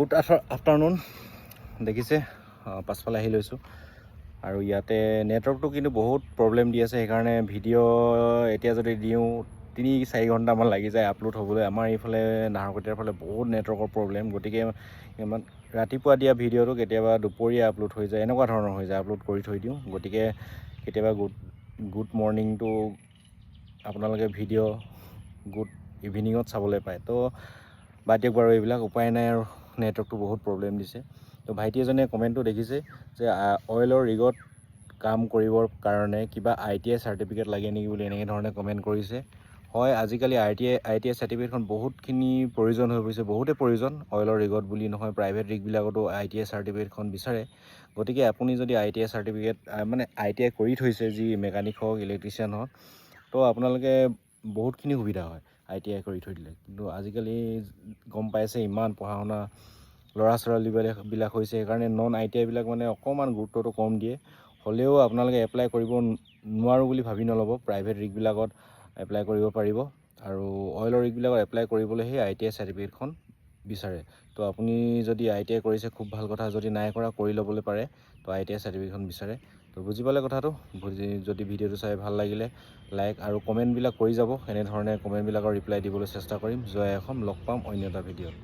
good afternoon দেখিছে পাছফালে আহি লৈছোঁ আৰু ইয়াতে নেটৱৰ্কটো কিন্তু বহুত প্ৰব্লেম দি আছে সেইকাৰণে ভিডিঅ' এতিয়া যদি দিওঁ 3-4 ঘণ্টামান লাগি যায় আপলোড হ'বলৈ আমাৰ এইফালে নাহৰকটীয়াৰ ফালে বহুত নেটৱৰ্কৰ প্ৰব্লেম গতিকে ইমান ৰাতিপুৱা দিয়া ভিডিঅ'টো কেতিয়াবা দুপৰীয়া আপলোড হৈ যায় এনেকুৱা ধৰণৰ হৈ যায় আপলোড কৰি থৈ দিওঁ গতিকে কেতিয়াবা গুড মৰ্ণিংটো আপোনালোকে ভিডিঅ' গুড ইভিনিঙত চাবলৈ পায় তো বাদ দিয়ক বাৰু এইবিলাক উপায় নাই আৰু নেটৱৰ্কটো বহুত প্ৰব্লেম দিছে তো ভাইটি এজনে কমেণ্টটো দেখিছে যে অইলৰ ৰিগত কাম কৰিবৰ কাৰণে কিবা ITI চাৰ্টিফিকেট লাগে নেকি বুলি এনেকৈ ধৰণে কমেণ্ট কৰিছে হয় আজিকালি ITI চাৰ্টিফিকেটখন বহুতখিনি প্ৰয়োজন হৈ পৰিছে বহুতে প্ৰয়োজন অইলৰ ৰিগত বুলি নহয় প্ৰাইভেট ৰিগবিলাকতো ITI চাৰ্টিফিকেটখন বিচাৰে গতিকে আপুনি যদি ITI চাৰ্টিফিকেট মানে ITI কৰি থৈছে যি মেকানিক হওক ইলেক্ট্ৰিচিয়ান হওক তো আপোনালোকে বহুতখিনি সুবিধা হয় ITI কৰি থৈ দিলে কিন্তু আজিকালি গম পাইছে ইমান পঢ়া শুনা ল'ৰা ছোৱালীবিলাক হৈছে সেইকাৰণে নন ITI বিলাক মানে অকণমান গুৰুত্বটো কম দিয়ে হ'লেও আপোনালোকে এপ্লাই কৰিব নোৱাৰোঁ বুলি ভাবি নল'ব প্ৰাইভেট ৰিগবিলাকত এপ্লাই কৰিব পাৰিব আৰু অইলৰ ৰিগবিলাকত এপ্লাই কৰিবলৈ সেই ITI চাৰ্টিফিকেটখন বিচাৰে তো আপুনি যদি ITI কৰিছে খুব ভাল কথা যদি নাই কৰা কৰি ল'বলৈ পাৰে তো ITI চাৰ্টিফিকেটখন বিচাৰে তো বুজি পালে কথাটো যদি ভিডিঅ'টো চাই ভাল লাগিলে লাইক আৰু কমেণ্টবিলাক কৰি যাব এনেধৰণে কমেণ্টবিলাকৰ ৰিপ্লাই দিবলৈ চেষ্টা কৰিম জয় অসম লগ পাম অন্য এটা ভিডিঅ'ত